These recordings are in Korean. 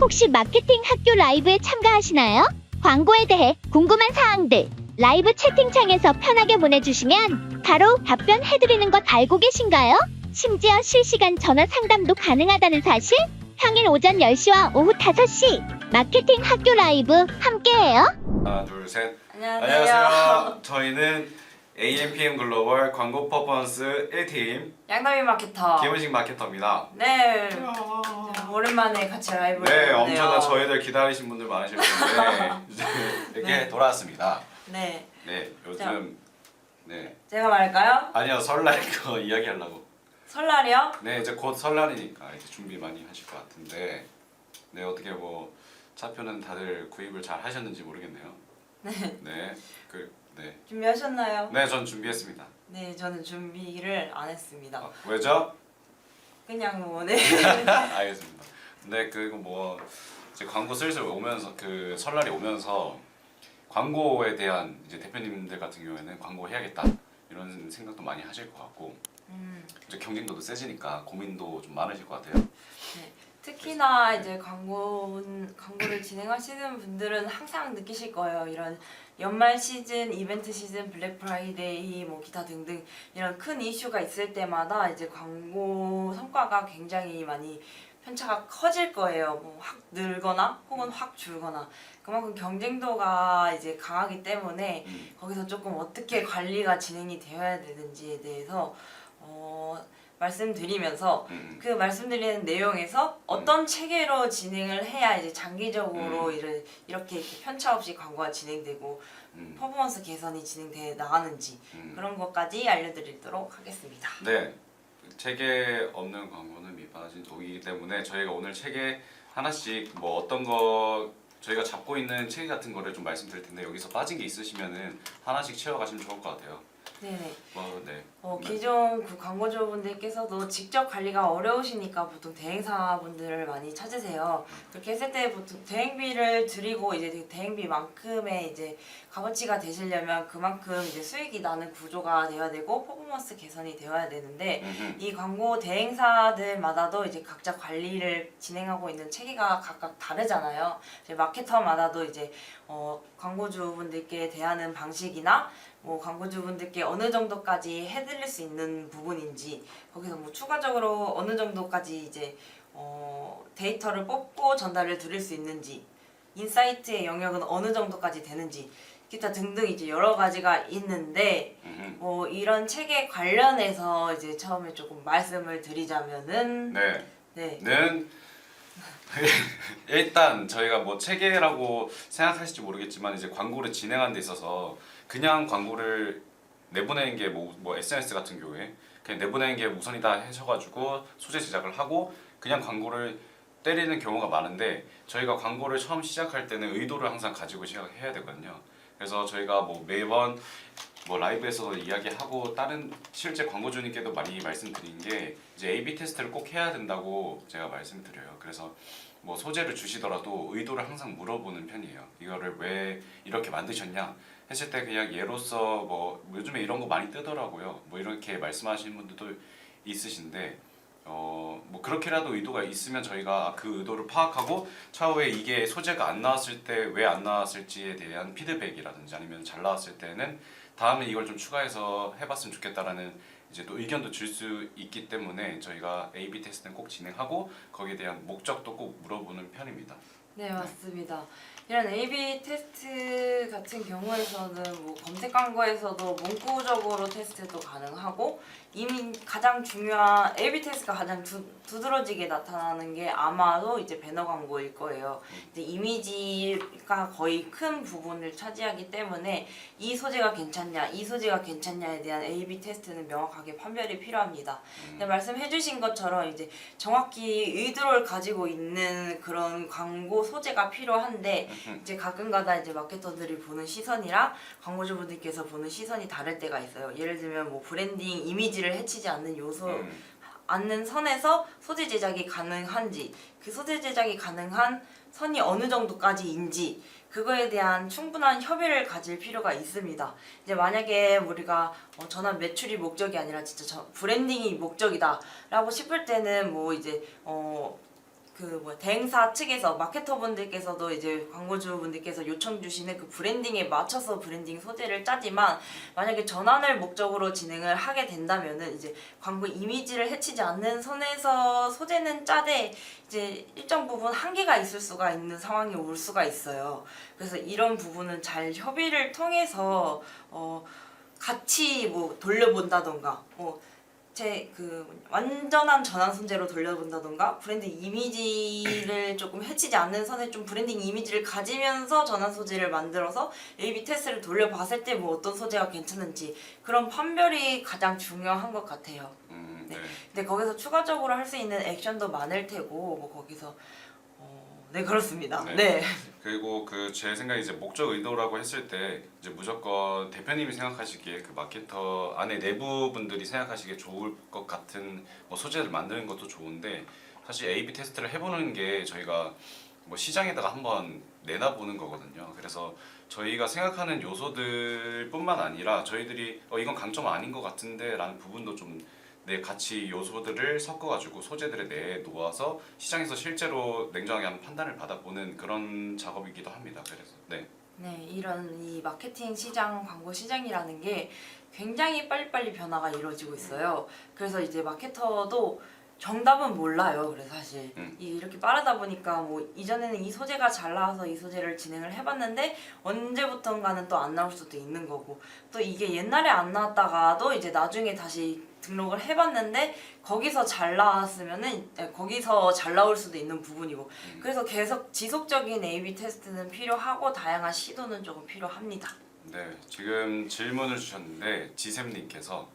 혹시 마케팅 학교 라이브에 참가하시나요? 광고에 대해 궁금한 사항들 라이브 채팅창에서 편하게 보내주시면 바로 답변해드리는 것 알고 계신가요? 심지어 실시간 전화 상담도 가능하다는 사실? 평일 오전 10시와 오후 5시 마케팅 학교 라이브 함께해요. 하나, 둘, 셋. 안녕하세요. 안녕하세요. 저희는 AMPM 글로벌 광고 퍼포먼스 1팀 양남이 마케터. 김은식 마케터입니다. 네. 오랜만에 같이 라이브를 네, 해보네요. 엄청난 저희들 기다리신 분들 많으실 텐데 이제 이렇게 네. 돌아왔습니다. 네. 네, 요즘 네 제가 말할까요? 아니요 설날 거 이야기하려고. 설날이요? 네, 이제 곧 설날이니까 이제 준비 많이 하실 것 같은데 네 어떻게 뭐 차표는 다들 구입을 잘 하셨는지 모르겠네요. 네. 네, 네. 준비하셨나요? 네, 전 준비했습니다. 네, 저는 준비를 안 했습니다. 왜죠? 그냥 뭐 네. 알겠습니다. 근데 그거 뭐 이제 광고 슬슬 오면서 그 설날이 오면서 광고에 대한 이제 대표님들 같은 경우에는 광고 해야겠다 이런 생각도 많이 하실 것 같고 이제 경쟁도도 세지니까 고민도 좀 많으실 것 같아요. 네. 특히나 이제 광고를 진행하시는 분들은 항상 느끼실 거예요. 이런 연말 시즌, 이벤트 시즌, 블랙 프라이데이, 뭐 기타 등등 이런 큰 이슈가 있을 때마다 이제 광고 성과가 굉장히 많이 편차가 커질 거예요. 뭐 확 늘거나 혹은 확 줄거나 그만큼 경쟁도가 이제 강하기 때문에 거기서 조금 어떻게 관리가 진행이 되어야 되는지에 대해서 말씀드리면서 그 말씀드리는 내용에서 어떤 체계로 진행을 해야 이제 장기적으로 이렇게 편차 없이 광고가 진행되고 퍼포먼스 개선이 진행돼 나가는지 그런 것까지 알려드리도록 하겠습니다. 네, 체계 없는 광고는 밑바닥인 독이기 때문에 저희가 오늘 체계 하나씩 뭐 어떤 거 저희가 잡고 있는 체계 같은 거를 좀 말씀드릴 텐데 여기서 빠진 게 있으시면은 하나씩 채워가시면 좋을 것 같아요. 네네. 네. 기존 그 광고주분들께서도 직접 관리가 어려우시니까 보통 대행사분들을 많이 찾으세요. 그렇게 했을 때 보통 대행비를 드리고 이제 대행비만큼의 이제 값어치가 되시려면 그만큼 이제 수익이 나는 구조가 되어야 되고 퍼포먼스 개선이 되어야 되는데 이 광고 대행사들마다도 이제 각자 관리를 진행하고 있는 체계가 각각 다르잖아요. 이제 마케터마다도 이제 광고주분들께 대하는 방식이나 뭐 광고주분들께 어느 정도까지 해드릴 수 있는 부분인지 거기서 뭐 추가적으로 어느 정도까지 이제 데이터를 뽑고 전달을 드릴 수 있는지 인사이트의 영역은 어느 정도까지 되는지 기타 등등 이제 여러 가지가 있는데 뭐 이런 체계 관련해서 이제 처음에 조금 말씀을 드리자면은 네. 일단 저희가 뭐 체계라고 생각하실지 모르겠지만 이제 광고를 진행하는 데 있어서 그냥 광고를 내보내는 게 뭐 SNS 같은 경우에 그냥 내보내는 게 우선이다 하셔가지고 소재 제작을 하고 그냥 광고를 때리는 경우가 많은데 저희가 광고를 처음 시작할 때는 의도를 항상 가지고 시작해야 되거든요. 그래서 저희가 뭐 매번 뭐 라이브에서도 이야기하고 다른 실제 광고주님께도 많이 말씀드린 게 이제 A/B 테스트를 꼭 해야 된다고 제가 말씀드려요. 그래서 뭐 소재를 주시더라도 의도를 항상 물어보는 편이에요. 이거를 왜 이렇게 만드셨냐 했을 때 그냥 예로서 뭐 요즘에 이런 거 많이 뜨더라고요. 뭐 이렇게 말씀하시는 분들도 있으신데 뭐 그렇게라도 의도가 있으면 저희가 그 의도를 파악하고 차후에 이게 소재가 안 나왔을 때 왜 안 나왔을지에 대한 피드백이라든지 아니면 잘 나왔을 때는 다음에 이걸 좀 추가해서 해봤으면 좋겠다라는 이제 또 의견도 줄 수 있기 때문에 저희가 A/B 테스트는 꼭 진행하고 거기에 대한 목적도 꼭 물어보는 편입니다. 네, 맞습니다. 이런 A/B 테스트 같은 경우에서는 뭐 검색 광고에서도 문구적으로 테스트도 가능하고 이미 가장 중요한 A/B 테스트가 가장 두드러지게 나타나는 게 아마도 이제 배너 광고일 거예요. 이제 이미지가 거의 큰 부분을 차지하기 때문에 이 소재가 괜찮냐, 이 소재가 괜찮냐에 대한 A/B 테스트는 명확하게 판별이 필요합니다. 근데 말씀해주신 것처럼 이제 정확히 의도를 가지고 있는 그런 광고 소재가 필요한데 이제 가끔가다 이제 마케터들이 보는 시선이랑 광고주분들께서 보는 시선이 다를 때가 있어요. 예를 들면 뭐 브랜딩 이미지를 해치지 않는 요소 않는 선에서 소재 제작이 가능한지 그 소재 제작이 가능한 선이 어느 정도까지인지 그거에 대한 충분한 협의를 가질 필요가 있습니다. 이제 만약에 우리가 전환 매출이 목적이 아니라 진짜 브랜딩이 목적이다 라고 싶을 때는 뭐 이제 대행사 측에서 마케터분들께서도 이제 광고주분들께서 요청 주시는 그 브랜딩에 맞춰서 브랜딩 소재를 짜지만 만약에 전환을 목적으로 진행을 하게 된다면은 이제 광고 이미지를 해치지 않는 선에서 소재는 짜되 이제 일정 부분 한계가 있을 수가 있는 상황이 올 수가 있어요. 그래서 이런 부분은 잘 협의를 통해서 같이 뭐 돌려본다던가 제 완전한 전환 소재로 돌려본다던가 브랜드 이미지를 조금 해치지 않는 선에 좀 브랜딩 이미지를 가지면서 전환 소재를 만들어서 A/B 테스트를 돌려봤을 때 뭐 어떤 소재가 괜찮은지 그런 판별이 가장 중요한 것 같아요. 네. 근데 거기서 추가적으로 할 수 있는 액션도 많을 테고 뭐 거기서 네 그렇습니다. 네. 네. 그리고 제 생각에 이제 목적 의도라고 했을 때 이제 무조건 대표님이 생각하시기에 그 마케터 안에 내부 분들이 생각하시기에 좋을 것 같은 뭐 소재를 만드는 것도 좋은데 사실 A/B 테스트를 해보는 게 저희가 뭐 시장에다가 한번 내다보는 거거든요. 그래서 저희가 생각하는 요소들뿐만 아니라 저희들이 이건 강점 아닌 것 같은데라는 부분도 좀 같이 요소들을 섞어가지고 소재들을 내놓아서 시장에서 실제로 냉정하게 한번 판단을 받아보는 그런 작업이기도 합니다. 그래서 네, 이런 이 마케팅 시장, 광고 시장이라는 게 굉장히 빨리빨리 변화가 이루어지고 있어요. 그래서 이제 마케터도 정답은 몰라요. 그래서 사실 이렇게 빠르다 보니까 뭐 이전에는 이 소재가 잘 나와서 이 소재를 진행을 해봤는데 언제부턴가는 또 안 나올 수도 있는 거고 또 이게 옛날에 안 나왔다가도 이제 나중에 다시 등록을 해봤는데 거기서 잘 나왔으면은 거기서 잘 나올 수도 있는 부분이고 그래서 계속 지속적인 A/B 테스트는 필요하고 다양한 시도는 조금 필요합니다. 네, 지금 질문을 주셨는데 지샘님께서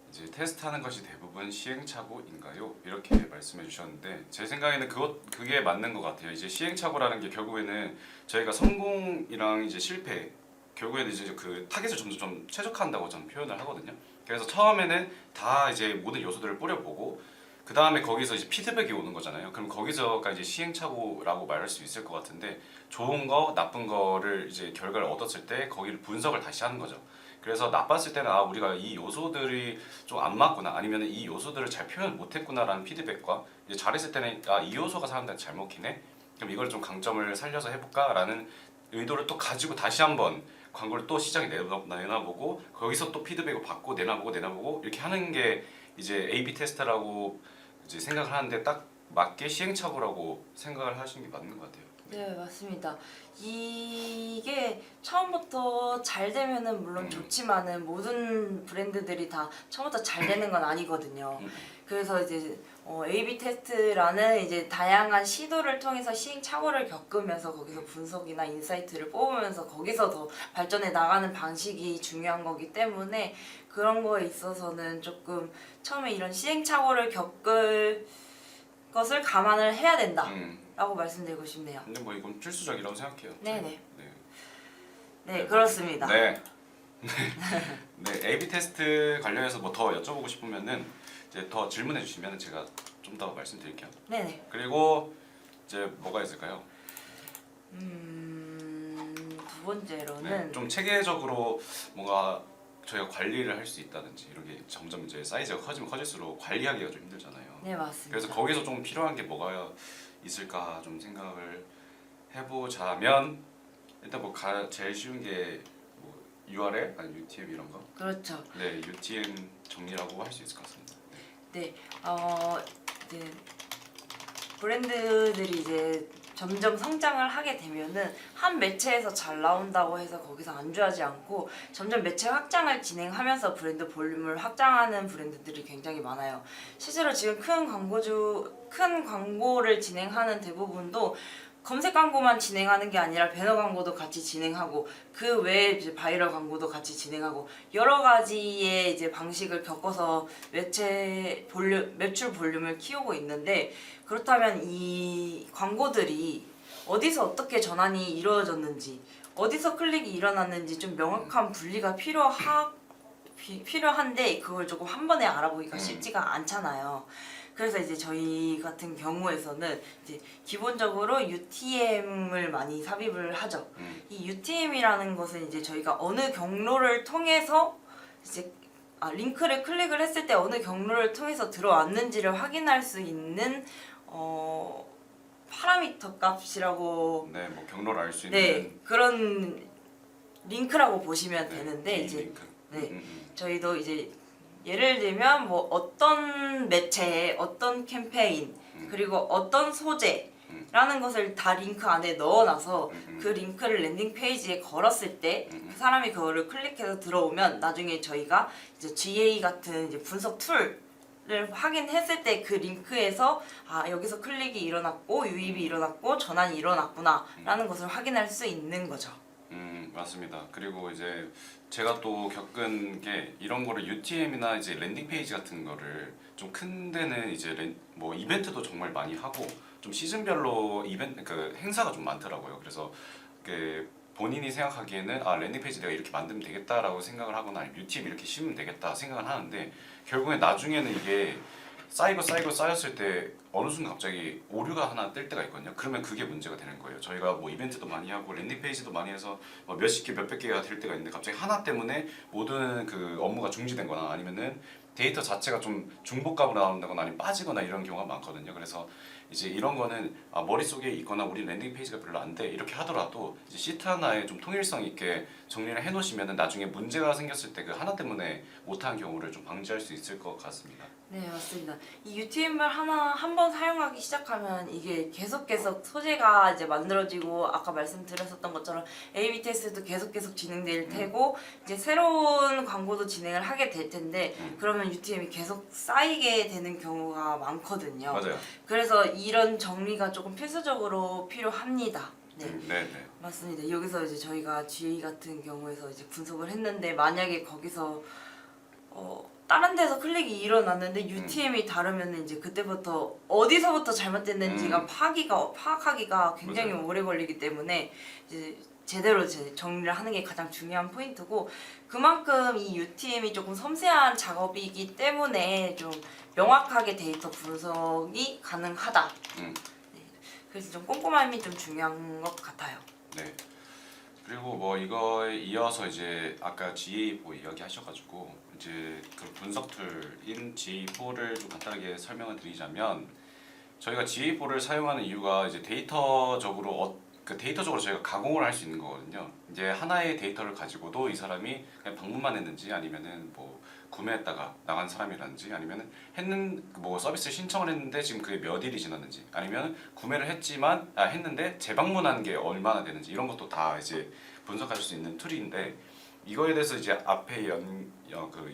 이제 테스트하는 것이 대부분 시행착오인가요? 이렇게 말씀해 주셨는데 제 생각에는 그게 맞는 것 같아요. 이제 시행착오라는 게 결국에는 저희가 성공이랑 이제 실패 결국에는 이제 그 타겟을 점점 좀 최적화한다고 저는 표현을 하거든요. 그래서 처음에는 다 이제 모든 요소들을 뿌려보고 그 다음에 거기서 이제 피드백이 오는 거잖아요. 그럼 거기서가 이제 시행착오라고 말할 수 있을 것 같은데 좋은 거, 나쁜 거를 이제 결과를 얻었을 때 거기를 분석을 다시 하는 거죠. 그래서 나빴을 때는 우리가 이 요소들이 좀 안 맞구나 아니면 이 요소들을 잘 표현을 못했구나라는 피드백과 이제 잘했을 때는 이 요소가 사람들한테 잘 먹히네. 그럼 이걸 좀 강점을 살려서 해볼까라는 의도를 또 가지고 다시 한번 광고를 또 시장에 내놔보고 거기서 또 피드백을 받고 내놔보고 이렇게 하는 게 이제 A/B 테스트라고 이제 생각을 하는데 딱 맞게 시행착오라고 생각을 하시는 게 맞는 것 같아요. 네, 맞습니다. 이게 처음부터 잘 되면은 물론 좋지만은 모든 브랜드들이 다 처음부터 잘 되는 건 아니거든요. 그래서 이제 A/B 테스트라는 이제 다양한 시도를 통해서 시행착오를 겪으면서 거기서 분석이나 인사이트를 뽑으면서 거기서 더 발전해 나가는 방식이 중요한 거기 때문에 그런 거에 있어서는 조금 처음에 이런 시행착오를 겪을 것을 감안을 해야 된다. 라고 말씀드리고 싶네요. 근데 뭐 이건 필수적이라고 생각해요. 네네. 네. 네, 그렇습니다. 네. 네, A/B 테스트 관련해서 뭐 더 여쭤보고 싶으면은 이제 더 질문해 주시면 제가 좀 더 말씀드릴게요. 네네. 그리고 이제 뭐가 있을까요? 두 번째로는 네, 좀 체계적으로 뭔가 저희가 관리를 할 수 있다든지 이런 게 점점 이제 사이즈가 커지면 커질수록 관리하기가 좀 힘들잖아요. 네, 맞습니다. 그래서 거기서 좀 필요한 게 뭐가 있을까 좀 생각을 해보자면 일단 뭐 제일 쉬운 게 뭐 URL 아니 UTM 이런 거. 그렇죠. 네, UTM 정리라고 할 수 있을 것 같습니다. 네, 이제 브랜드들이 이제 점점 성장을 하게 되면은 한 매체에서 잘 나온다고 해서 거기서 안주하지 않고 점점 매체 확장을 진행하면서 브랜드 볼륨을 확장하는 브랜드들이 굉장히 많아요. 실제로 지금 큰 광고를 진행하는 대부분도 검색 광고만 진행하는 게 아니라 배너 광고도 같이 진행하고 그 외에 이제 바이럴 광고도 같이 진행하고 여러 가지의 이제 방식을 겪어서 매출 볼륨을 키우고 있는데 그렇다면 이 광고들이 어디서 어떻게 전환이 이루어졌는지 어디서 클릭이 일어났는지 좀 명확한 분리가 필요한데 그걸 조금 한 번에 알아보기가 쉽지가 않잖아요. 그래서 이제 저희 같은 경우에서는 이제 기본적으로 UTM을 많이 삽입을 하죠. 이 UTM이라는 것은 이제 저희가 어느 경로를 통해서 이제 링크를 클릭을 했을 때 어느 경로를 통해서 들어왔는지를 확인할 수 있는 파라미터 값이라고 네, 뭐 경로를 알 수 있는 네 그런 링크라고 보시면 되는데 개인 이제 링크. 네 저희도 이제 예를 들면 뭐 어떤 매체에 어떤 캠페인 그리고 어떤 소재라는 것을 다 링크 안에 넣어놔서 그 링크를 랜딩 페이지에 걸었을 때 그 사람이 그거를 클릭해서 들어오면 나중에 저희가 이제 GA 같은 이제 분석 툴을 확인했을 때 그 링크에서 아 여기서 클릭이 일어났고 유입이 일어났고 전환이 일어났구나라는 것을 확인할 수 있는 거죠. 맞습니다. 그리고 이제 제가 또 겪은 게 이런 거를 UTM이나 이제 랜딩 페이지 같은 거를 좀 큰 데는 이제 뭐 이벤트도 정말 많이 하고 좀 시즌별로 이벤트 그 행사가 좀 많더라고요. 그래서 그 본인이 생각하기에는 아 랜딩 페이지 내가 이렇게 만들면 되겠다라고 생각을 하거나 아니면 UTM 이렇게 심으면 되겠다 생각을 하는데 결국에 나중에는 이게 쌓이고 쌓였을 때 어느 순간 갑자기 오류가 하나 뜰 때가 있거든요. 그러면 그게 문제가 되는 거예요. 저희가 뭐 이벤트도 많이 하고 랜딩 페이지도 많이 해서 뭐 몇십 개, 몇백 개가 될 때가 있는데 갑자기 하나 때문에 모든 그 업무가 중지된거나 아니면은 데이터 자체가 좀 중복값으로 나온다거나 아니면 빠지거나 이런 경우가 많거든요. 그래서 이제 이런 거는 아, 머릿속에 있거나 우리 랜딩 페이지가 별로 안 돼 이렇게 하더라도 이제 시트 하나에 좀 통일성 있게 정리를 해놓으시면은 나중에 문제가 생겼을 때 그 하나 때문에 못하는 경우를 좀 방지할 수 있을 것 같습니다. 네 맞습니다. 이 UTM을 하나 한 번 사용하기 시작하면 이게 계속 소재가 이제 만들어지고 아까 말씀드렸었던 것처럼 A/B 테스트도 계속 진행될 테고 이제 새로운 광고도 진행을 하게 될 텐데 그러면 UTM이 계속 쌓이게 되는 경우가 많거든요. 맞아요. 그래서 이런 정리가 조금 필수적으로 필요합니다. 네. 네. 맞습니다. 여기서 이제 저희가 GA 같은 경우에서 이제 분석을 했는데 만약에 거기서 다른 데서 클릭이 일어났는데 UTM이 다르면 이제 그때부터 어디서부터 잘못됐는지가 파악하기가 굉장히 맞아요. 오래 걸리기 때문에 이제 제대로 이제 정리를 하는 게 가장 중요한 포인트고 그만큼 이 UTM이 조금 섬세한 작업이기 때문에 좀 명확하게 데이터 분석이 가능하다. 네. 그래서 좀 꼼꼼함이 좀 중요한 것 같아요. 네. 그리고 뭐 이거에 이어서 이제 아까 GA4 이야기하셔가지고 이제 그 분석 툴인 GA4를 좀 간단하게 설명을 드리자면 저희가 GA4를 사용하는 이유가 이제 데이터적으로 데이터적으로 저희가 가공을 할 수 있는 거거든요. 이제 하나의 데이터를 가지고도 이 사람이 그냥 방문만 했는지 아니면은 뭐 구매했다가 나간 사람이라든지 아니면은 뭐 서비스 신청을 했는데 지금 그게 몇 일이 지났는지 아니면 구매를 했는데 재방문한 게 얼마나 되는지 이런 것도 다 이제 분석할 수 있는 툴인데 이거에 대해서 이제 앞에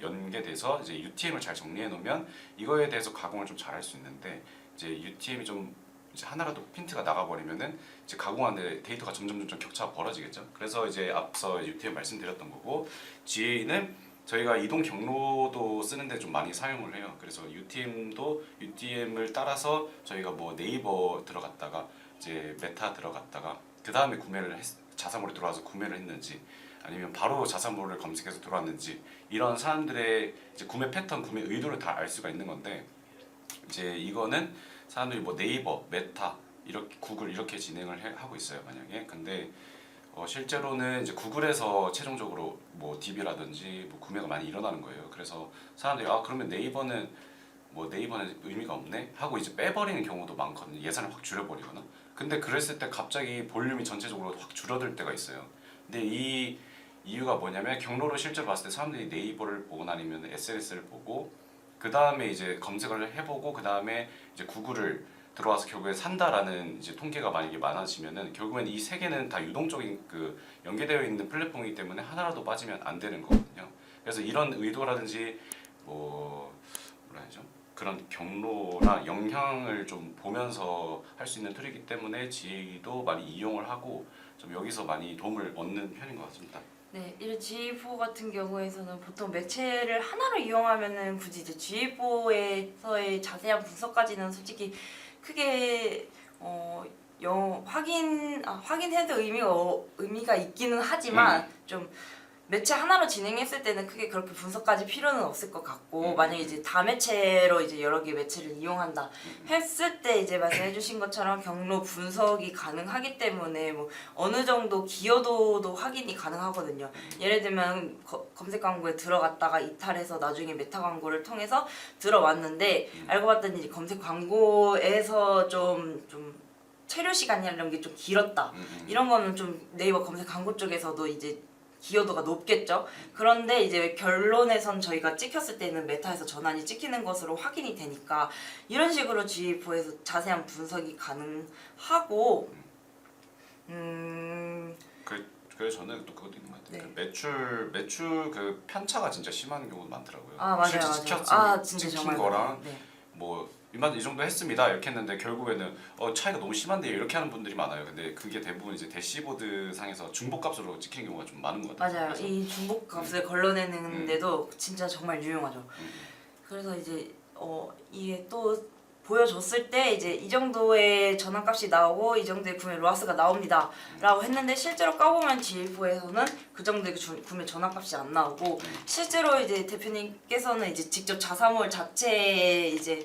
연계돼서 이제 UTM을 잘 정리해 놓으면 이거에 대해서 가공을 좀 잘 할 수 있는데 이제 UTM이 좀 이제 하나라도 핀트가 나가버리면은 이제 가공하는데 데이터가 점점 격차가 벌어지겠죠. 그래서 이제 앞서 UTM 말씀드렸던 거고 GA는 저희가 이동 경로도 쓰는데 좀 많이 사용을 해요. 그래서 UTM을 따라서 저희가 뭐 네이버 들어갔다가 이제 메타 들어갔다가 그 다음에 자사몰에 들어와서 구매를 했는지 아니면 바로 자사몰을 검색해서 들어왔는지 이런 사람들의 이제 구매 패턴, 구매 의도를 다 알 수가 있는 건데 이제 이거는 사람들이 뭐 네이버, 메타, 이렇게 구글 이렇게 진행을 하고 있어요. 만약에 근데 실제로는 이제 구글에서 최종적으로 뭐 DB라든지 뭐 구매가 많이 일어나는 거예요. 그래서 사람들이 그러면 네이버는 의미가 없네 하고 이제 빼버리는 경우도 많거든요. 예산을 확 줄여버리거나. 근데 그랬을 때 갑자기 볼륨이 전체적으로 확 줄어들 때가 있어요. 근데 이 이유가 뭐냐면 경로를 실제로 봤을 때 사람들이 네이버를 보거나 아니면 SNS를 보고 그 다음에 이제 검색을 해보고 그 다음에 이제 구글을 들어와서 결국에 산다라는 이제 통계가 만약에 많아지면은 결국엔 이 세 개는 다 유동적인 연계되어 있는 플랫폼이기 때문에 하나라도 빠지면 안 되는 거거든요. 그래서 이런 의도라든지 그런 경로나 영향을 좀 보면서 할 수 있는 툴이기 때문에 GA도 많이 이용을 하고 좀 여기서 많이 도움을 얻는 편인 것 같습니다. 네, 이런 GA4 같은 경우에서는 보통 매체를 하나로 이용하면은 굳이 이제 GA4에서의 자세한 분석까지는 솔직히 크게 확인해도 의미가 있기는 하지만 좀 매체 하나로 진행했을 때는 크게 그렇게 분석까지 필요는 없을 것 같고 만약에 이제 다매체로 이제 여러 개 매체를 이용한다 했을 때 이제 말씀해주신 것처럼 경로 분석이 가능하기 때문에 뭐 어느 정도 기여도도 확인이 가능하거든요. 예를 들면 검색 광고에 들어갔다가 이탈해서 나중에 메타 광고를 통해서 들어왔는데 알고 봤더니 이제 검색 광고에서 좀 체류 시간이라는 게 좀 길었다. 이런 거는 좀 네이버 검색 광고 쪽에서도 이제 기여도가 높겠죠. 그런데 이제 결론에선 저희가 찍혔을 때는 메타에서 전환이 찍히는 것으로 확인이 되니까 이런 식으로 G4에서 자세한 분석이 가능하고 그래서 저는 또 그것도 있는 것 같아요. 네. 그 매출 그 편차가 진짜 심한 경우도 많더라고요. 아 맞아요, 실제 맞아요. 진짜 찍힌 정말 거랑 네. 뭐 이 정도 했습니다 이렇게 했는데 결국에는 차이가 너무 심한데요 이렇게 하는 분들이 많아요. 근데 그게 대부분 이제 대시보드 상에서 중복값으로 찍히는 경우가 좀 많은 것 같아요. 맞아요. 그래서 이 중복값을 걸러내는데도 진짜 정말 유용하죠. 그래서 이제 이게 또 보여줬을 때 이제 이 정도의 전환값이 나오고 이 정도의 구매 로하스가 나옵니다 라고 했는데 실제로 까보면 G4에서는 그 정도의 구매 전환값이 안 나오고 실제로 이제 대표님께서는 이제 직접 자사몰 자체에 이제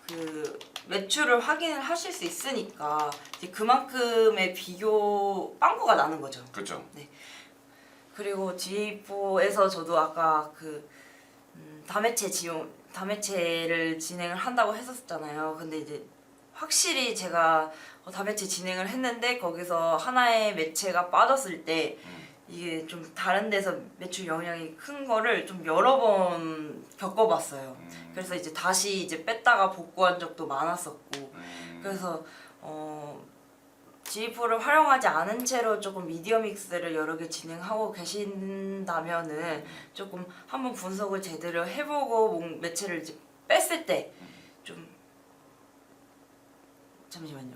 그 매출을 확인을 하실 수 있으니까 이제 그만큼의 비교 빵꾸가 나는 거죠. 그렇죠. 그리고 G4에서 저도 아까 그 다매체를 진행을 한다고 했었잖아요. 근데 이제 확실히 제가 다매체 진행을 했는데 거기서 하나의 매체가 빠졌을 때 이게 좀 다른 데서 매출 영향이 큰 거를 좀 여러 번 겪어봤어요. 그래서 이제 다시 이제 뺐다가 복구한 적도 많았었고 그래서 G4를 활용하지 않은 채로 조금 미디어 믹스를 여러 개 진행하고 계신다면은 조금 한번 분석을 제대로 해보고 매체를 이제 뺐을 때 좀 잠시만요.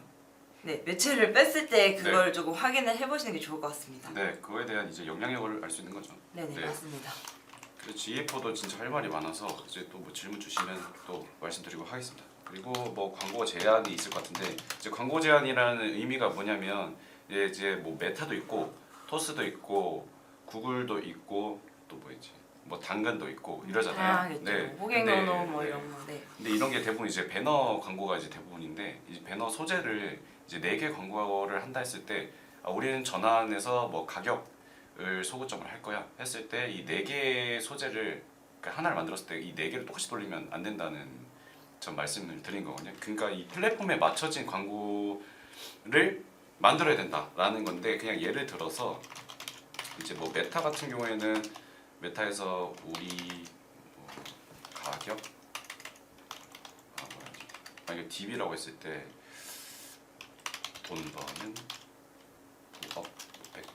네, 매체를 뺐을 때 그걸 조금 확인을 해보시는 게 좋을 것 같습니다. 네, 그거에 대한 이제 영향력을 알 수 있는 거죠. 네네, 맞습니다. 그래서 G4도 진짜 할 말이 많아서 이제 또 뭐 질문 주시면 또 말씀드리고 하겠습니다. 그리고 뭐 광고 제한이 있을 것 같은데 이제 광고 제한이라는 의미가 뭐냐면 이제 뭐 메타도 있고 토스도 있고 구글도 있고 또 뭐 있지 뭐 당근도 있고 이러잖아요. 네, 호갱노노 뭐 이런 거. 네. 근데 이런 게 대부분 이제 배너 광고가 이제 대부분인데 이 배너 소재를 이제 4개 광고를 한다 했을 때 우리는 전환해서 뭐 가격을 소고점을 할 거야 했을 때 이 4개의 소재를 그러니까 하나를 만들었을 때 이 4개를 똑같이 돌리면 안 된다는 전 말씀을 드린 거거든요. 그러니까 이 플랫폼에 맞춰진 광고를 만들어야 된다라는 건데 그냥 예를 들어서 이제 뭐 메타 같은 경우에는 메타에서 우리 뭐 가격 만약에 DB라고 했을 때 돈 버는 부업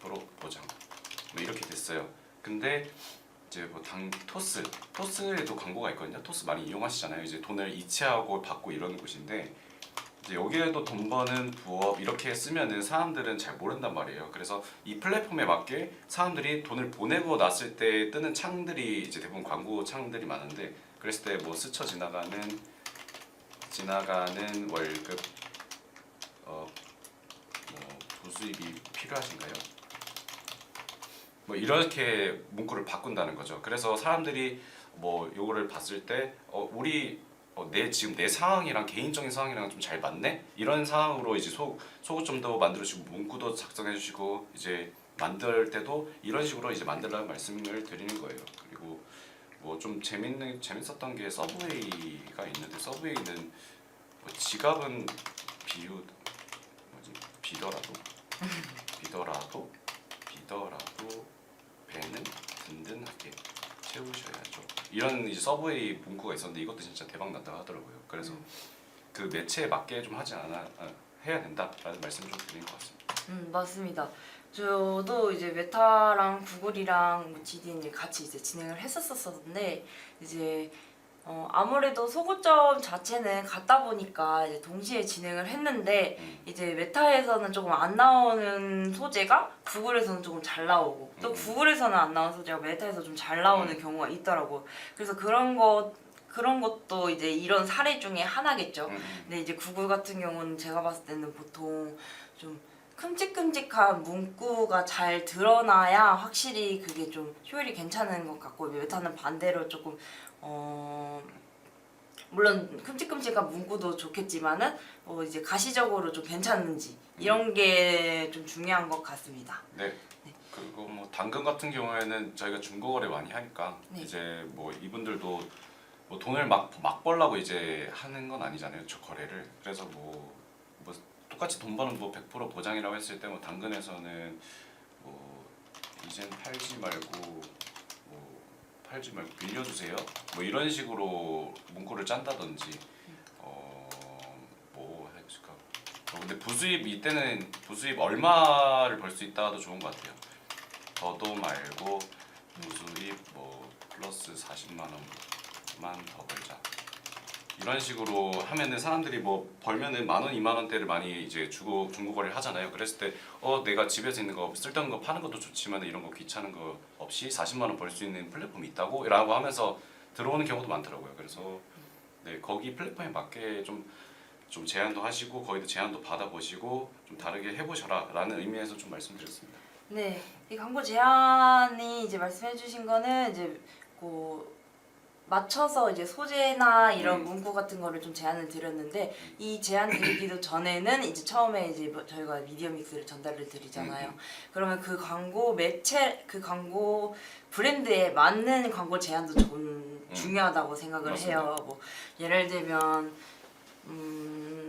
100% 보장 뭐 이렇게 됐어요. 근데 이제 뭐 토스에도 광고가 있거든요. 토스 많이 이용하시잖아요. 이제 돈을 이체하고 받고 이러는 곳인데 이제 여기에도 돈 버는 부업 이렇게 쓰면은 사람들은 잘 모른단 말이에요. 그래서 이 플랫폼에 맞게 사람들이 돈을 보내고 났을 때 뜨는 창들이 이제 대부분 광고 창들이 많은데 그랬을 때 뭐 스쳐 지나가는 월급 뭐 부수입이 필요하신가요? 뭐 이렇게 문구를 바꾼다는 거죠. 그래서 사람들이 뭐 요거를 봤을 때 지금 내 상황이랑 개인적인 상황이랑 좀 잘 맞네? 이런 상황으로 이제 소고점도 만들어주시고 문구도 작성해 주시고 이제 만들 때도 이런 식으로 이제 만들라는 말씀을 드리는 거예요. 그리고 뭐 좀 재밌었던 게 서브웨이가 있는데 서브웨이는 뭐 지갑은 비더라도 배는 든든하게 채우셔야죠. 이런 이제 서브웨이 문구가 있었는데 이것도 진짜 대박 났다고 하더라고요. 그래서 그 매체에 맞게 좀 해야 된다라는 말씀을 좀 드린 것 같습니다. 맞습니다. 저도 이제 메타랑 구글이랑 뭐 GDN 같이 이제 진행을 했었었는데 이제 아무래도 소고점 자체는 같다 보니까 이제 동시에 진행을 했는데 이제 메타에서는 조금 안 나오는 소재가 구글에서는 조금 잘 나오고 또 구글에서는 안 나오는 소재가 메타에서 좀 잘 나오는 경우가 있더라고. 그래서 그런 것도 이제 이런 사례 중에 하나겠죠. 근데 이제 구글 같은 경우는 제가 봤을 때는 보통 좀 큼직큼직한 문구가 잘 드러나야 확실히 그게 좀 효율이 괜찮은 것 같고 메타는 반대로 조금 물론 큼직큼직한 문구도 좋겠지만은 이제 가시적으로 좀 괜찮은지 이런 게 좀 중요한 것 같습니다. 네. 그리고 뭐 당근 같은 경우에는 저희가 중고거래 많이 하니까 네. 이제 뭐 이분들도 뭐 돈을 막 벌라고 이제 하는 건 아니잖아요. 저 거래를. 그래서 뭐 똑같이 돈 버는 뭐 100% 보장이라고 했을 때 뭐 당근에서는 뭐 이젠 팔지 말고 빌려주세요. 뭐 이런 식으로 문구를 짠다든지 뭐 해줄까? 근데 부수입 이때는 부수입 얼마를 벌 수 있다도 좋은 것 같아요. 더도 말고 부수입 뭐 플러스 40만 원만 더 벌자. 이런 식으로 하면은 사람들이 뭐 벌면은 10,000원, 20,000원대를 많이 이제 주고 중고거래를 하잖아요. 그랬을 때 내가 집에서 있는 거 쓸데없는 거 파는 것도 좋지만 이런 거 귀찮은 거 없이 40만 원 벌 수 있는 플랫폼이 있다고라고 하면서 들어오는 경우도 많더라고요. 그래서 네, 거기 플랫폼에 맞게 좀 제안도 하시고 거기도 제안도 받아보시고 좀 다르게 해보셔라라는 의미에서 좀 말씀드렸습니다. 네, 이 광고 제안이 이제 말씀해주신 거는 이제 그 맞춰서 이제 소재나 이런 문구 같은 거를 좀 제안을 드렸는데 이 제안 드리기도 전에는 이제 처음에 이제 저희가 미디어 믹스를 전달을 드리잖아요. 그러면 그 광고 매체, 그 광고 브랜드에 맞는 광고 제안도 좀 중요하다고 생각을 맞습니다. 해요. 뭐 예를 들면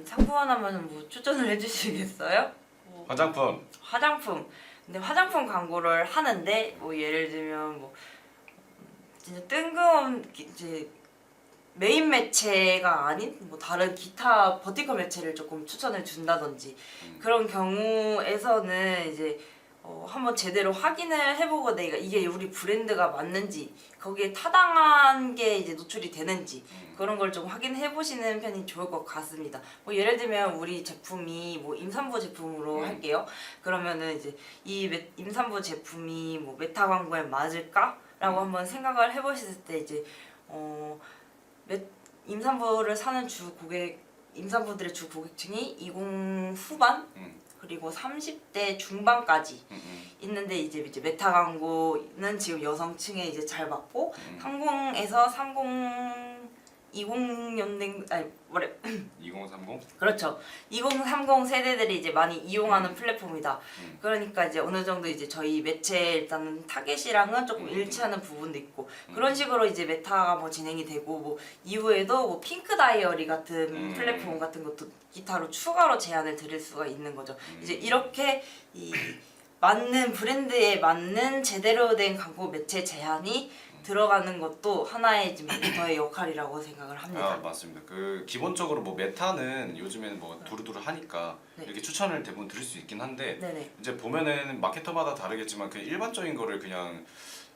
상품 하나만 뭐 추천을 해주시겠어요? 화장품 화장품. 근데 화장품 광고를 하는데 뭐 예를 들면 뭐 진짜 뜬금없는 이제 메인 매체가 아닌 뭐 다른 기타 버티컬 매체를 조금 추천을 준다든지 그런 경우에서는 이제 한번 제대로 확인을 해보고 내가 이게 우리 브랜드가 맞는지 거기에 타당한 게 이제 노출이 되는지 그런 걸 좀 확인해 보시는 편이 좋을 것 같습니다. 뭐 예를 들면 우리 제품이 뭐 임산부 제품으로 할게요. 그러면은 이제 이 임산부 제품이 뭐 메타 광고에 맞을까? 라고 한번 생각을 해보셨을 때 이제 임산부를 사는 임산부들의 주 고객층이 20 후반 그리고 30대 중반까지 있는데 이제 메타 광고는 지금 여성층에 이제 잘 맞고 항공에서 20년생 아니 뭐래 2030 그렇죠. 2030 세대들이 이제 많이 이용하는 플랫폼이다. 그러니까 이제 어느 정도 이제 저희 매체 일단은 타겟이랑은 조금 일치하는 부분도 있고 그런 식으로 이제 메타가 뭐 진행이 되고 뭐 이후에도 뭐 핑크 다이어리 같은 플랫폼 같은 것도 기타로 추가로 제안을 드릴 수가 있는 거죠. 이제 이렇게 이 맞는 브랜드에 맞는 제대로 된 광고 매체 제안이 들어가는 것도 하나의 지금 에디터의 역할이라고 생각을 합니다. 맞습니다. 그 기본적으로 뭐 메타는 요즘에는 뭐 두루두루 하니까 네. 이렇게 추천을 대부분 드릴 수 있긴 한데 네네. 이제 보면은 마케터마다 다르겠지만 그 일반적인 거를 그냥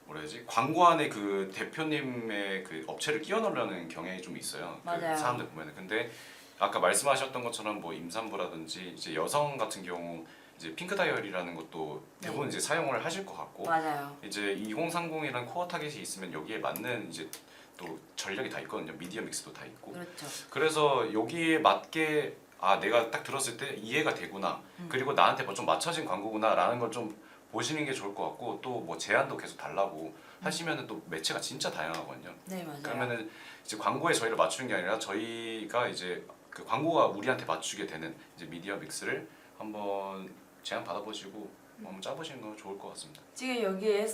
뭐라 해야지 광고 안에 그 대표님의 그 업체를 끼워 넣으려는 경향이 좀 있어요. 맞아요. 그 사람들 보면은 근데 아까 말씀하셨던 것처럼 뭐 임산부라든지 이제 여성 같은 경우 이제 핑크 다이어리라는 것도 대부분 이제 사용을 하실 것 같고 맞아요. 이제 2030이라는 코어 타겟이 있으면 여기에 맞는 이제 또 전략이 다 있거든요. 미디어 믹스도 다 있고. 그렇죠. 그래서 여기에 맞게 내가 딱 들었을 때 이해가 되구나. 그리고 나한테 뭐 좀 맞춰진 광고구나라는 걸 좀 보시는 게 좋을 것 같고 또 뭐 제안도 계속 달라고 하시면은 또 매체가 진짜 다양하거든요. 네 맞아요. 그러면은 이제 광고에 저희를 맞추는 게 아니라 저희가 이제 그 광고가 우리한테 맞추게 되는 이제 미디어 믹스를 한번 제안 받아보시고 한번 짜보시는 거 좋을 것 같습니다. 지금 여기에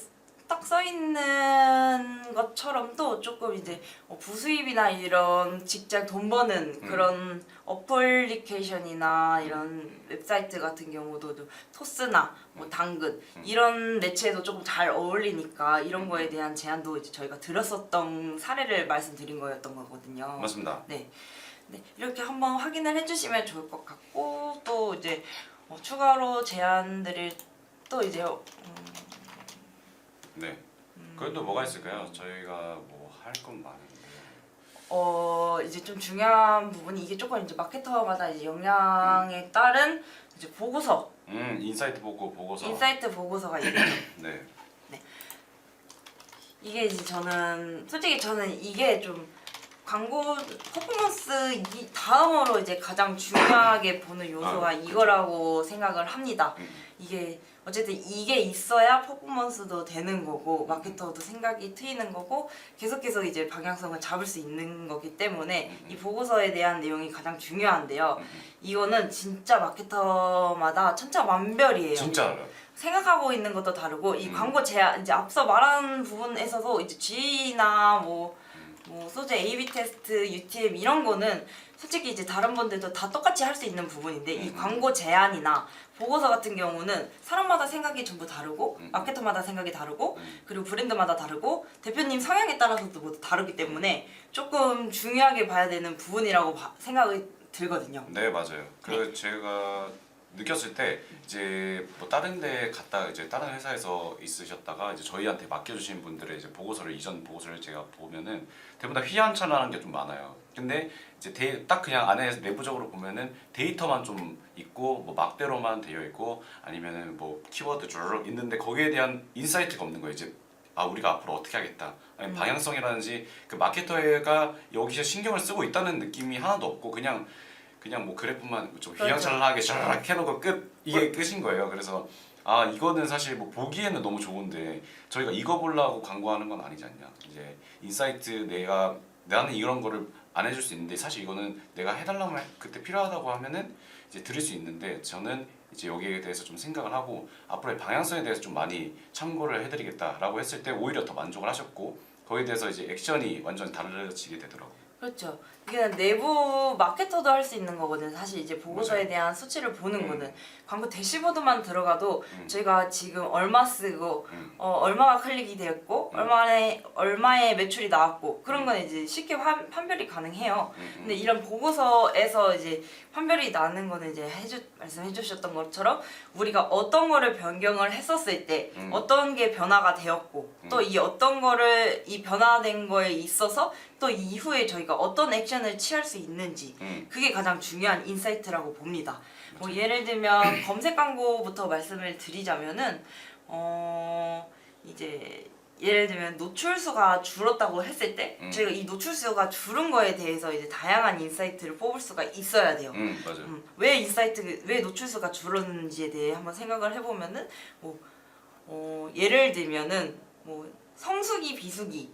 딱 써 있는 것처럼도 조금 이제 부수입이나 이런 직장 돈 버는 그런 어플리케이션이나 이런 웹사이트 같은 경우도 좀 토스나 뭐 당근 이런 매체도 조금 잘 어울리니까 이런 거에 대한 제안도 이제 저희가 드렸었던 사례를 말씀드린 거였던 거거든요. 맞습니다. 네, 이렇게 한번 확인을 해주시면 좋을 것 같고 또 이제 추가로 제안드릴 또 이제 네. 그래도 뭐가 있을까요? 저희가 뭐 할 건 많은데. 이제 좀 중요한 부분이 이게 조금 이제 마케터마다 이제 역량에 따른 이제 보고서, 인사이트 보고서. 인사이트 보고서가 있죠. 네. 이게 이제 솔직히 저는 이게 좀 광고 퍼포먼스 다음으로 이제 가장 중요하게 보는 요소가 이거라고 생각을 합니다. 이게 어쨌든 이게 있어야 퍼포먼스도 되는 거고 마케터도 생각이 트이는 거고 계속해서 이제 방향성을 잡을 수 있는 거기 때문에 이 보고서에 대한 내용이 가장 중요한데요. 이거는 진짜 마케터마다 천차만별이에요. 진짜 생각하고 있는 것도 다르고 이 광고 제안 이제 앞서 말한 부분에서도 이제 G나 뭐 뭐 소재 A/B 테스트, UTM 이런 거는 솔직히 이제 다른 분들도 다 똑같이 할 수 있는 부분인데 이 광고 제안이나 보고서 같은 경우는 사람마다 생각이 전부 다르고 마케터마다 생각이 다르고 그리고 브랜드마다 다르고 대표님 성향에 따라서도 모두 다르기 때문에 조금 중요하게 봐야 되는 부분이라고 생각이 들거든요. 네, 맞아요. 그 제가 느꼈을 때 이제 뭐 다른 데 갔다 이제 다른 회사에서 있으셨다가 이제 저희한테 맡겨주신 분들의 이제 보고서를 이전 보고서를 제가 보면은 대부분 다 휘황찬란한 게 좀 많아요. 근데 이제 딱 그냥 안에 내부적으로 보면은 데이터만 좀 있고 뭐 막대로만 되어 있고 아니면은 뭐 키워드 쭉 있는데 거기에 대한 인사이트가 없는 거예요. 이제 아 우리가 앞으로 어떻게 하겠다. 아니 방향성이라든지 그 마케터가 여기서 신경을 쓰고 있다는 느낌이 하나도 없고 그냥 뭐 그래프만 좀 그렇죠. 휘황찬란하게 쫙 해놓고 끝 이게 끝인 거예요. 그래서 아 이거는 사실 뭐 보기에는 너무 좋은데 저희가 이거 보려고 광고하는 건 아니지 않냐. 이제 인사이트 나는 이런 거를 안 해줄 수 있는데 사실 이거는 내가 해달라면 그때 필요하다고 하면은 이제 드릴 수 있는데 저는 이제 여기에 대해서 좀 생각을 하고 앞으로의 방향성에 대해서 좀 많이 참고를 해드리겠다라고 했을 때 오히려 더 만족을 하셨고 거기에 대해서 이제 액션이 완전 달라지게 되더라고요. 그렇죠. 이게 내부 마케터도 할 수 있는 거거든. 사실 이제 보고서에 맞아요. 대한 수치를 보는 거는 광고 대시보드만 들어가도 저희가 지금 얼마 쓰고 얼마가 클릭이 되었고 얼마의 매출이 나왔고 그런 건 이제 쉽게 판별이 가능해요. 근데 이런 보고서에서 이제 판별이 나는 거는 이제 말씀해 주셨던 것처럼 우리가 어떤 거를 변경을 했었을 때 어떤 게 변화가 되었고 또 이 어떤 거를 이 변화된 거에 있어서 또 이후에 저희가 어떤 액션을 취할 수 있는지 그게 가장 중요한 인사이트라고 봅니다. 뭐 예를 들면 검색 광고부터 말씀을 드리자면은 이제 예를 들면 노출수가 줄었다고 했을 때 저희가 이 노출수가 줄은 거에 대해서 이제 다양한 인사이트를 뽑을 수가 있어야 돼요. 맞아요. 왜 노출수가 줄었는지에 대해 한번 생각을 해보면은 예를 들면은 뭐 성수기 비수기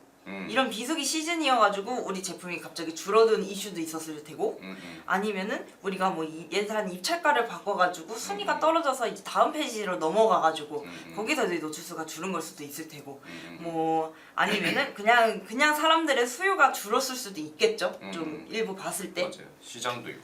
이런 비수기 시즌이어가지고 우리 제품이 갑자기 줄어든 이슈도 있었을 테고 아니면은 우리가 뭐 예산 입찰가를 바꿔가지고 순위가 떨어져서 이제 다음 페이지로 넘어가가지고 거기서 이제 노출수가 줄은 걸 수도 있을 테고 뭐 아니면은 그냥 사람들의 수요가 줄었을 수도 있겠죠. 좀 일부 봤을 때. 맞아요. 시장도 있고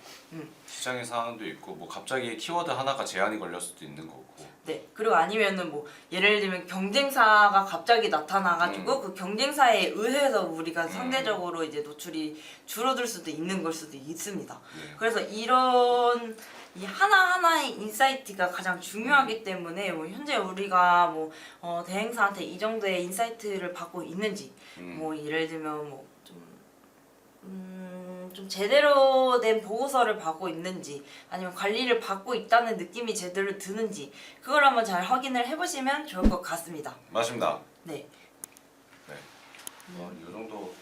시장의 상황도 있고 뭐 갑자기 키워드 하나가 제한이 걸릴 수도 있는 거고. 네. 그리고 아니면은 뭐 예를 들면 경쟁사가 갑자기 나타나가지고 그 경쟁사에 의해서 우리가 상대적으로 이제 노출이 줄어들 수도 있는 걸 수도 있습니다. 네. 그래서 이런 이 하나하나의 인사이트가 가장 중요하기 때문에 뭐 현재 우리가 뭐 대행사한테 이 정도의 인사이트를 받고 있는지 뭐 예를 들면 뭐 좀 제대로 된 보고서를 받고 있는지 아니면 관리를 받고 있다는 느낌이 제대로 드는지 그걸 한번 잘 확인을 해보시면 좋을 것 같습니다. 맞습니다. 네. 네. 이 정도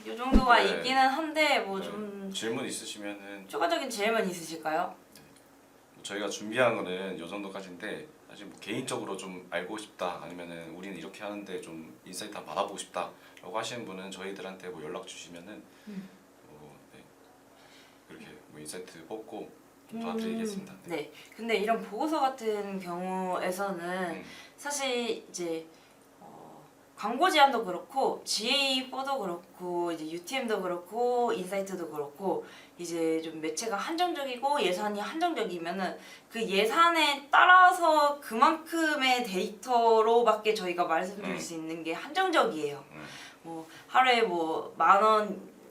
이 정도가 네. 있기는 한데 뭐 좀 질문 있으시면은 추가적인 질문 있으실까요? 저희가 준비한 거는 이 정도까지인데 사실 뭐 개인적으로 좀 알고 싶다 아니면은 우리는 이렇게 하는데 좀 인사이트 한번 받아보고 싶다라고 하시는 분은 저희들한테 뭐 연락 주시면은 네. 그렇게 뭐 인사이트 뽑고 좀 도와드리겠습니다. 네. 근데 이런 보고서 같은 경우에서는 사실 이제 광고 제안도 그렇고 GA4도 그렇고 이제 UTM도 그렇고 인사이트도 그렇고 이제 좀 매체가 한정적이고 예산이 한정적이면은 그 예산에 따라서 그만큼의 데이터로밖에 저희가 말씀드릴 수 있는 게 한정적이에요. 뭐 하루에 뭐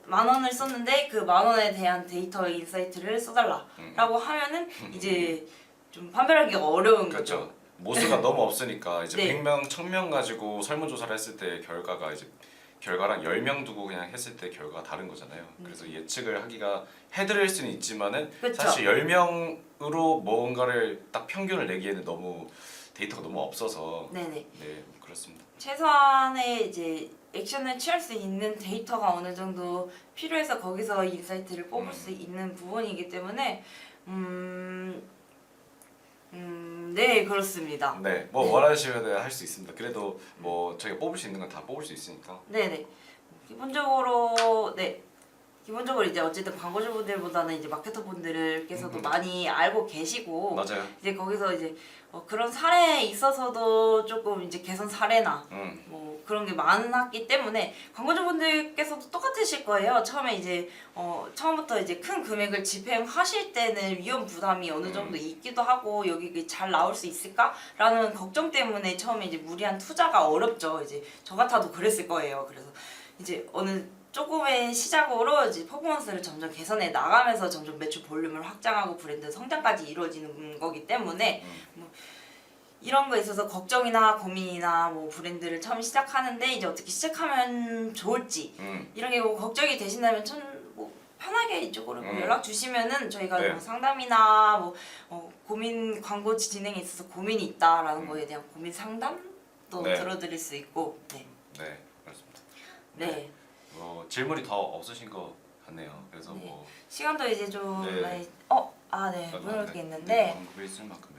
만 원을 썼는데 그 만 원에 대한 데이터 인사이트를 써달라라고 하면은 이제 좀 판별하기가 어려운 거죠. 그렇죠. 모수가 너무 없으니까 이제 네. 100명, 1000명 가지고 설문조사를 했을 때 결과랑 10명 두고 그냥 했을 때 결과가 다른 거잖아요. 그래서 예측을 해드릴 수는 있지만은 그쵸. 사실 10명으로 뭔가를 딱 평균을 내기에는 너무 데이터가 너무 없어서 네네. 네 그렇습니다. 최소한의 이제 액션을 취할 수 있는 데이터가 어느 정도 필요해서 거기서 인사이트를 뽑을 수 있는 부분이기 때문에 네 그렇습니다. 네, 뭐 원하시면 할 수 있습니다. 그래도 뭐 저희가 뽑을 수 있는 건 다 뽑을 수 있으니까. 네네. 기본적으로 네 기본적으로 이제 어쨌든 광고주분들보다는 이제 마케터분들께서도 많이 알고 계시고 맞아요. 이제 거기서 이제 그런 사례에 있어서도 조금 이제 개선 사례나 뭐 그런 게 많았기 때문에 광고주분들께서도 똑같으실 거예요. 처음에 이제 처음부터 이제 큰 금액을 집행하실 때는 위험 부담이 어느 정도 있기도 하고 여기 잘 나올 수 있을까라는 걱정 때문에 처음에 이제 무리한 투자가 어렵죠. 이제 저 같아도 그랬을 거예요. 그래서 이제 어느 조금의 시작으로 이제 퍼포먼스를 점점 개선해 나가면서 점점 매출 볼륨을 확장하고 브랜드 성장까지 이루어지는 거기 때문에 뭐 이런 거에 있어서 걱정이나 고민이나 뭐 브랜드를 처음 시작하는데 이제 어떻게 시작하면 좋을지 이런 게 뭐 걱정이 되신다면 뭐 편하게 이쪽으로 뭐 연락 주시면은 저희가 네. 뭐 상담이나 뭐 고민 광고 진행에 있어서 고민이 있다라는 거에 대한 고민 상담도 네. 들어드릴 수 있고 네. 네, 그렇습니다. 네. 질문이 더 없으신 것 같네요. 그래서 네. 뭐 시간도 이제 좀 네. 많이 네 물어볼 게 있는데 네, 광고비 쓸 만큼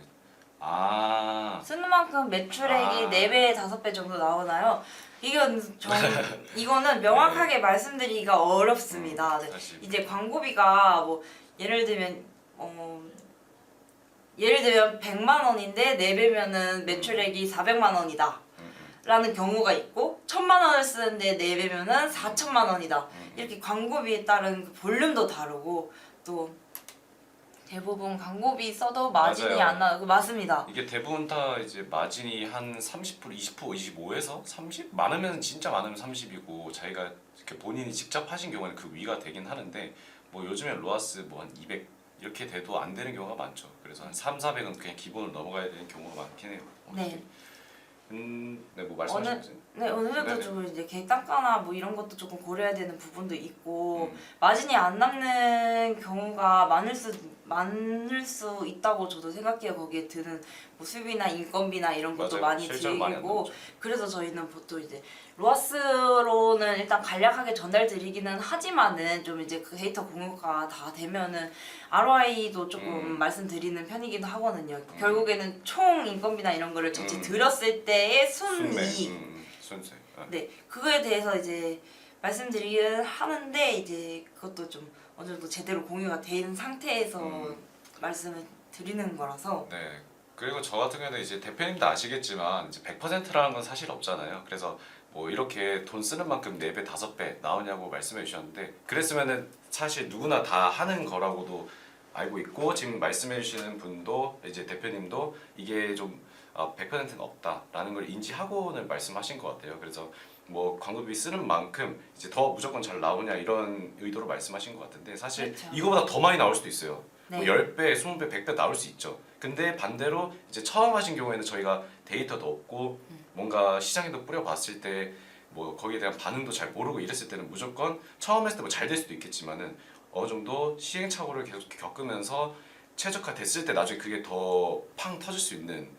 쓰는 만큼 매출액이 4배, 5배 정도 나오나요? 이거는 명확하게 말씀드리기가 어렵습니다. 네. 사실. 이제 광고비가 뭐 예를 들면 100만 원인데 4배면은 매출액이 400만 원이다. 라는 경우가 있고 1000만 원을 쓰는데 4배면은 4천만 원이다. 이렇게 광고비에 따른 그 볼륨도 다르고 또 대부분 광고비 써도 마진이 맞아요. 안 나고 맞습니다. 이게 대부분 다 이제 마진이 한 30%, 20%, 25에서 30? 많으면 진짜 많으면 30이고 자기가 이렇게 본인이 직접 하신 경우에는 그 위가 되긴 하는데 뭐 요즘에 로아스 뭐 한 200 이렇게 돼도 안 되는 경우가 많죠. 그래서 한 3, 400은 그냥 기본으로 넘어가야 되는 경우가 많긴 해요. 네. 네, 뭐 말씀하셨어요? 어느 정도 네네. 좀 이제 계획 단가나 뭐 이런 것도 조금 고려해야 되는 부분도 있고 마진이 안 남는 경우가 많을 수 있다고 저도 생각해요. 거기에 드는 뭐 수비나 인건비나 이런 것도 맞아요. 많이 실제로 많이 안 들고 남죠. 그래서 저희는 보통 이제 로아스로는 일단 간략하게 전달드리기는 하지만은 좀 이제 그 데이터 공유가 다 되면은 ROI도 조금 말씀드리는 편이기도 하거든요. 결국에는 총 인건비나 이런 거를 전체 들었을 때의 순이익 순세. 네, 그거에 대해서 이제 말씀드리긴 하는데 이제 그것도 좀 어느 정도 제대로 공유가 된 상태에서 말씀을 드리는 거라서 네. 그리고 저 같은 경우는 이제 대표님도 아시겠지만 이제 100%라는 건 사실 없잖아요. 그래서 뭐 이렇게 돈 쓰는 만큼 4배, 5배 나오냐고 말씀해 주셨는데 그랬으면은 사실 누구나 다 하는 거라고도 알고 있고 지금 말씀해 주시는 분도 이제 대표님도 이게 좀 100%는 없다라는 걸 인지하고는 말씀하신 것 같아요. 그래서 뭐 광고비 쓰는 만큼 이제 더 무조건 잘 나오냐 이런 의도로 말씀하신 것 같은데 사실 그렇죠. 이거보다 더 많이 나올 수도 있어요. 네. 뭐 10배, 20배, 100배 나올 수 있죠. 근데 반대로 이제 처음 하신 경우에는 저희가 데이터도 없고 뭔가 시장에도 뿌려봤을 때 뭐 거기에 대한 반응도 잘 모르고 이랬을 때는 무조건 처음 했을 때 뭐 잘 될 수도 있겠지만은 어느 정도 시행착오를 계속 겪으면서 최적화 됐을 때 나중에 그게 더 팡 터질 수 있는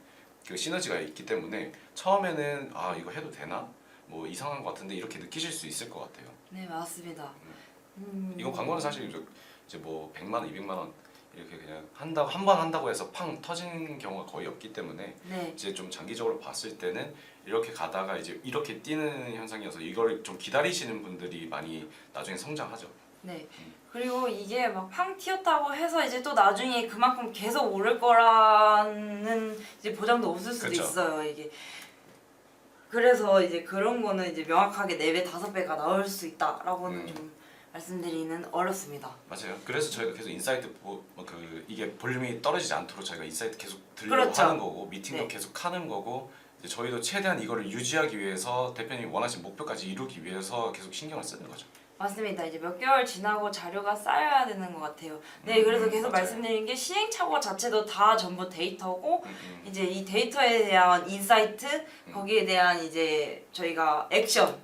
그 시너지가 있기 때문에 처음에는 이거 해도 되나? 뭐 이상한 것 같은데 이렇게 느끼실 수 있을 것 같아요. 네 맞습니다. 이건 광고는 사실 이제 뭐 100만 원, 200만 원 이렇게 그냥 한다고 한 번 한다고 해서 팡 터지는 경우가 거의 없기 때문에 네. 이제 좀 장기적으로 봤을 때는 이렇게 가다가 이제 이렇게 뛰는 현상이어서 이걸 좀 기다리시는 분들이 많이 나중에 성장하죠. 네. 그리고 이게 막 팡 튀었다고 해서 이제 또 나중에 그만큼 계속 오를 거라는 이제 보장도 없을 수도 그쵸. 있어요. 이게 그래서 이제 그런 거는 이제 명확하게 4배, 5배가 나올 수 있다라고는 좀 말씀드리는 어렵습니다. 맞아요. 그래서 저희가 계속 인사이트 이게 볼륨이 떨어지지 않도록 저희가 인사이트 계속 들려고 그렇죠. 하는 거고 미팅도 네. 계속 하는 거고 이제 저희도 최대한 이거를 유지하기 위해서 대표님이 원하시는 목표까지 이루기 위해서 계속 신경을 쓰는 거죠. 맞습니다. 이제 몇 개월 지나고 자료가 쌓여야 되는 것 같아요. 네, 그래서 계속 맞아요. 말씀드린 게 시행착오 자체도 다 전부 데이터고 이제 이 데이터에 대한 인사이트, 거기에 대한 이제 저희가 액션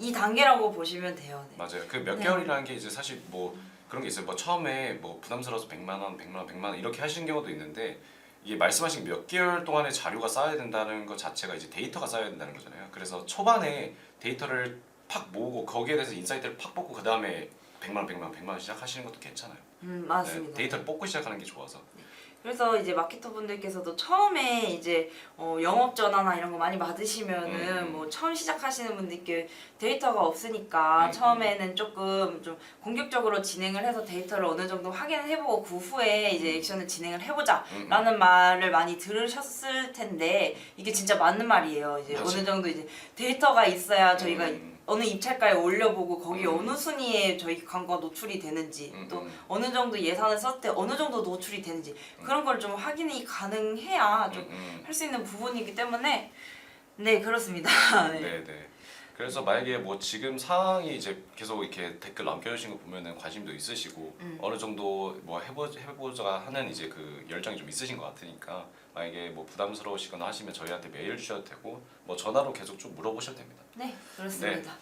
이 단계라고 보시면 돼요. 네. 맞아요. 그 몇 네. 개월이라는 게 이제 사실 뭐 그런 게 있어요. 뭐 처음에 뭐 부담스러워서 100만 원, 100만 원, 100만 원 이렇게 하시는 경우도 있는데 이게 말씀하신 몇 개월 동안의 자료가 쌓여야 된다는 것 자체가 이제 데이터가 쌓여야 된다는 거잖아요. 그래서 초반에 데이터를 팍 모으고 거기에 대해서 인사이트를 팍 뽑고 그 다음에 100만 원, 100만 원, 100만 원 시작하시는 것도 괜찮아요. 맞습니다. 네, 데이터를 뽑고 시작하는 게 좋아서. 그래서 이제 마케터 분들께서도 처음에 이제 영업 전화나 이런 거 많이 받으시면은 뭐 처음 시작하시는 분들께 데이터가 없으니까 처음에는 조금 좀 공격적으로 진행을 해서 데이터를 어느 정도 확인을 해보고 그 후에 이제 액션을 진행을 해보자라는 말을 많이 들으셨을 텐데 이게 진짜 맞는 말이에요. 이제 맞아. 어느 정도 이제 데이터가 있어야 저희가 어느 입찰가에 올려보고 거기 어느 순위에 저희 광고가 노출이 되는지 또 어느 정도 예산을 썼을 때 어느 정도 노출이 되는지 그런 걸 좀 확인이 가능해야 좀 할 수 있는 부분이기 때문에 네 그렇습니다. 네. 네네. 그래서 만약에 뭐 지금 상황이 이제 계속 이렇게 댓글 남겨주신 거 보면은 관심도 있으시고 어느 정도 뭐 해보자 하는 이제 그 열정이 좀 있으신 것 같으니까 만약에 뭐 부담스러우시거나 하시면 저희한테 메일 주셔도 되고 뭐 전화로 계속 좀 물어보셔도 됩니다. 네 그렇습니다.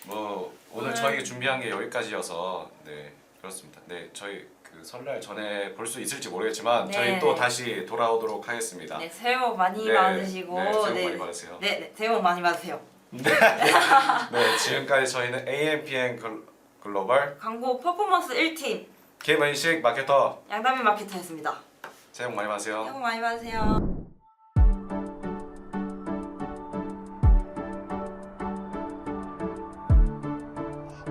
뭐 오늘 저희가 준비한 게 여기까지여서 네 그렇습니다. 네 저희 그 설날 전에 볼 수 있을지 모르겠지만 네, 저희 또 네. 다시 돌아오도록 하겠습니다. 네 새해 복 많이 네, 받으시고 네, 새해 복 많이 받으세요. 네 새해 복 많이 받으세요. 네 지금까지 저희는 AMPN 글로벌 광고 퍼포먼스 1팀 김은식 마케터 양담이 마케터였습니다. 새해 복 많이 받으세요. 새해 복 많이 받으세요.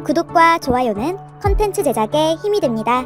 구독과 좋아요는 컨텐츠 제작에 힘이 됩니다.